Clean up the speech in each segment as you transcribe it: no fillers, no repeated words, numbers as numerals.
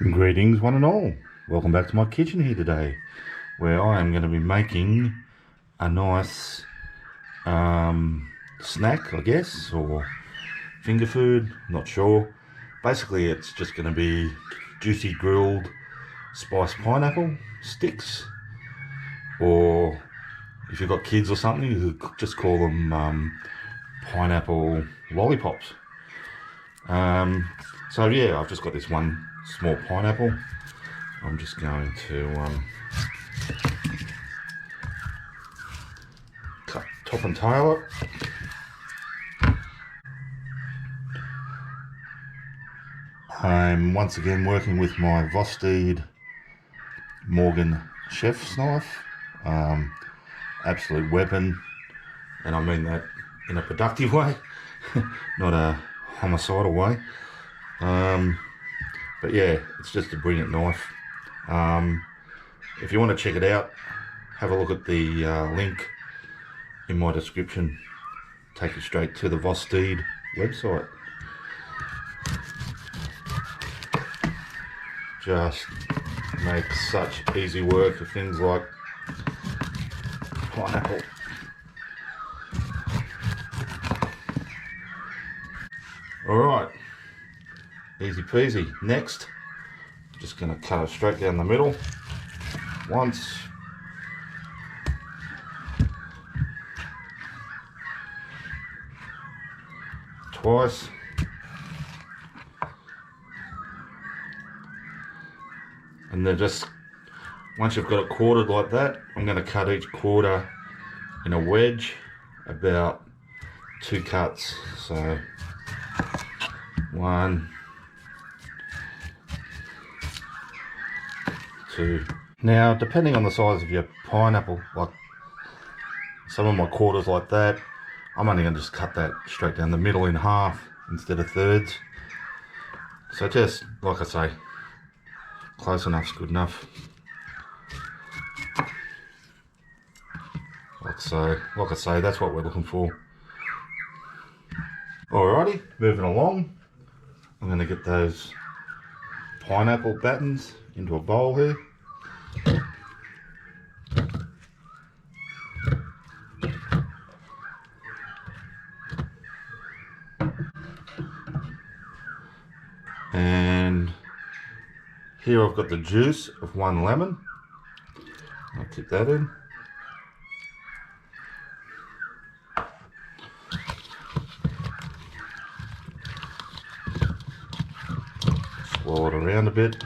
Greetings one and all. Welcome back to my kitchen here today, where I am going to be making a nice snack, I guess, or finger food, not sure. Basically it's just going to be juicy grilled spiced pineapple sticks, or if you've got kids or something, you could just call them pineapple lollipops. So yeah, I've just got this one small pineapple. I'm just going to cut top and tail it. I'm once again working with my Vosteed Morgan chef's knife. Absolute weapon, and I mean that in a productive way, not a homicidal way. But yeah, it's just a brilliant knife. If you want to check it out, have a look at the link in my description. Take you straight to the Vosteed website. Just makes such easy work of things like pineapple. Alright, easy peasy. Next, just going to cut it straight down the middle once. Twice. And then just, once you've got it quartered like that, I'm going to cut each quarter in a wedge, about 2 cuts. So 1, 2. Now, depending on the size of your pineapple, like some of my quarters like that, I'm only going to just cut that straight down the middle in half instead of thirds. So just, like I say, close enough's good enough. Like I say, that's what we're looking for. Alrighty, moving along. I'm going to get those pineapple battens into a bowl here. And here I've got the juice of 1 lemon. I'll tip that in. Swirl it around a bit.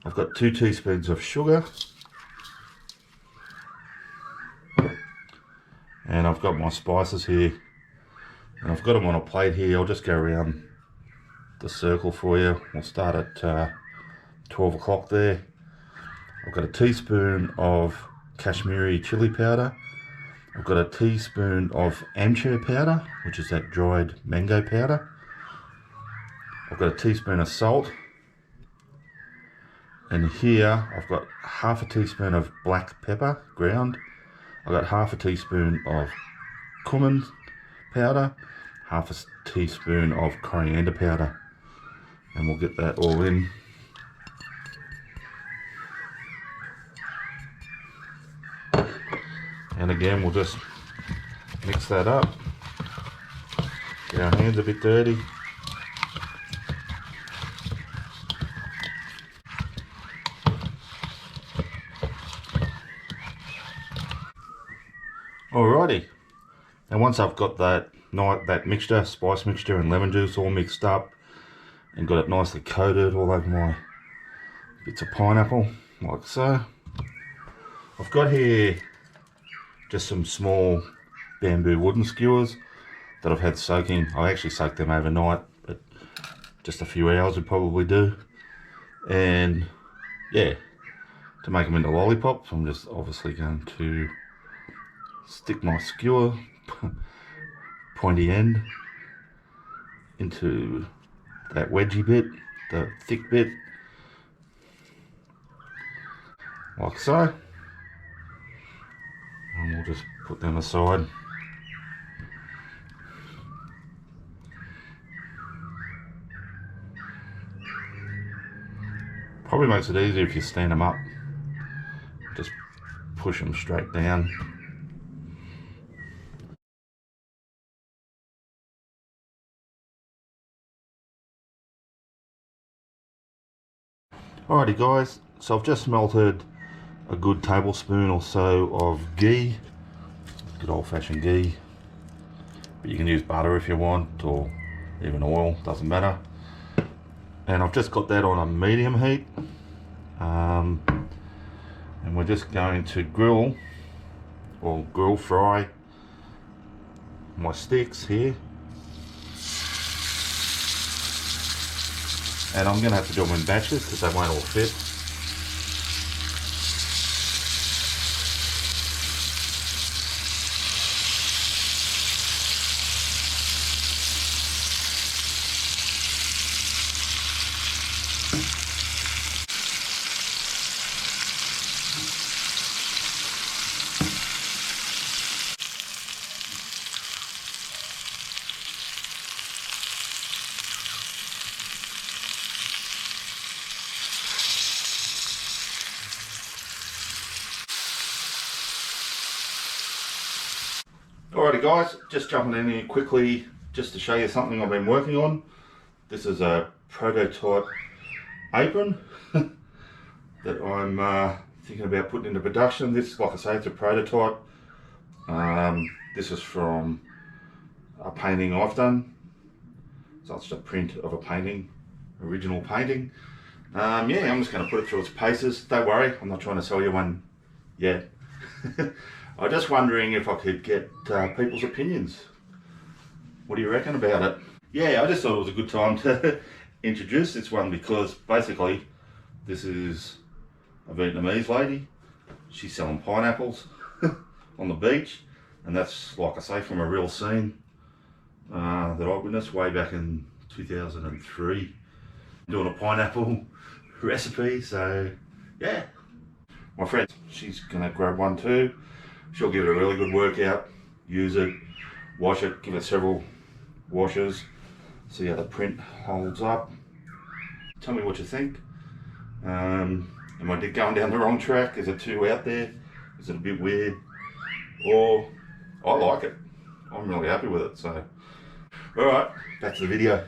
I've got 2 teaspoons of sugar. And I've got my spices here. And I've got them on a plate here. I'll just go around the circle for you. We'll start at 12 o'clock there. I've got a teaspoon of Kashmiri chili powder. I've got a teaspoon of amchur powder, which is that dried mango powder. I've got a teaspoon of salt. And here I've got half a teaspoon of black pepper ground. I've got half a teaspoon of cumin powder, half a teaspoon of coriander powder. And we'll get that all in. And again, we'll just mix that up. Get our hands a bit dirty. Alrighty. And once I've got that mixture, spice mixture and lemon juice all mixed up and got it nicely coated all over my bits of pineapple, like so. I've got here just some small bamboo wooden skewers that I've had soaking. I actually soaked them overnight, but just a few hours would probably do. And yeah, to make them into lollipops, I'm just obviously going to stick my skewer pointy end into that wedgy bit, the thick bit, like so. And we'll just put them aside. Probably makes it easier if you stand them up. Just push them straight down. Alrighty guys, so I've just melted a good tablespoon or so of ghee, good old-fashioned ghee, but you can use butter if you want, or even oil, doesn't matter. And I've just got that on a medium heat, and we're just going to grill or grill fry my sticks here. And I'm going to have to do them in batches because they won't all fit. Alrighty guys, just jumping in here quickly just to show you something I've been working on. This is a prototype apron that I'm thinking about putting into production. This, like I say, it's a prototype. This is from a painting I've done. So it's just a print of a painting, original painting. Yeah, I'm just going to put it through its paces. Don't worry, I'm not trying to sell you one yet. I'm just wondering if I could get people's opinions. What do you reckon about it? Yeah, I just thought it was a good time to introduce this one because basically this is a Vietnamese lady. She's selling pineapples on the beach, and that's, like I say, from a real scene that I witnessed way back in 2003, doing a pineapple recipe. So yeah, my friend, she's gonna grab one too. She'll give it a really good workout, use it, wash it, give it several washes, see how the print holds up. Tell me what you think. Am I going down the wrong track? Is it too out there? Is it a bit weird? Or I like it. I'm really happy with it. So, all right, back to the video.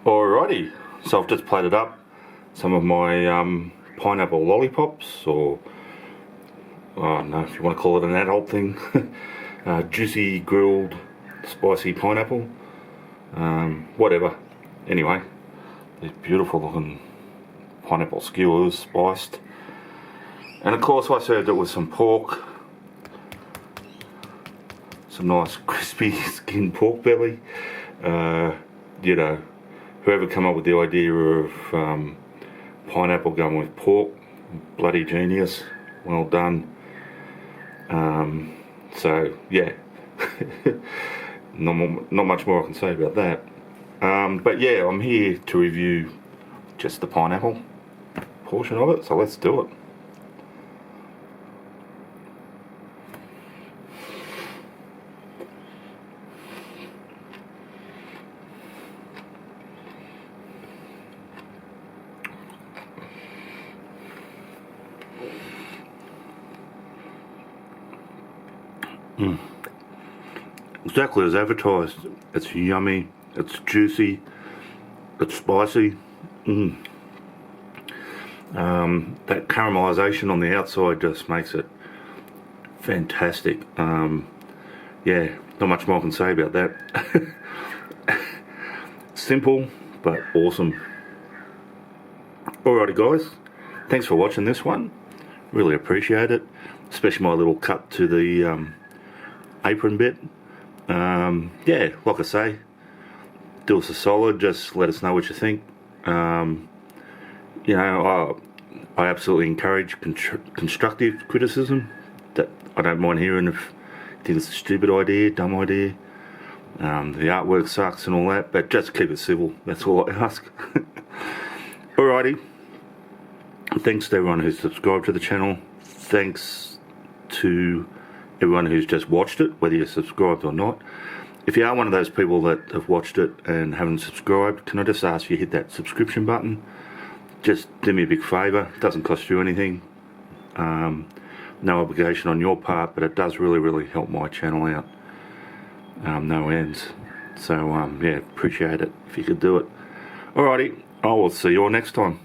Alrighty, so I've just plated up some of my pineapple lollipops, or I don't know if you want to call it an adult thing. Juicy grilled spicy pineapple, whatever. Anyway, these beautiful looking pineapple skewers, spiced, and of course I served it with some pork, some nice crispy skinned pork belly. You know, whoever come up with the idea of pineapple going with pork, bloody genius, well done. So yeah, not much more I can say about that. But yeah, I'm here to review just the pineapple portion of it, so let's do it. Exactly as advertised. It's yummy, it's juicy, it's spicy. That caramelization on the outside just makes it fantastic. Yeah, not much more I can say about that. Simple but awesome. Alrighty guys, thanks for watching this one. Really appreciate it, especially my little cut to the apron bit. Yeah, like I say, do us a solid, just let us know what you think. You know, I absolutely encourage constructive criticism. That I don't mind hearing if you think it's a stupid idea, dumb idea, the artwork sucks and all that, but just keep it civil, that's all I ask. Alrighty, thanks to everyone who's subscribed to the channel. Thanks to everyone who's just watched it, whether you're subscribed or not. If you are one of those people that have watched it and haven't subscribed, can I just ask you to hit that subscription button? Just do me a big favour, it doesn't cost you anything, no obligation on your part, but it does really help my channel out, no ends. So yeah, appreciate it if you could do it. Alrighty, I will see you all next time.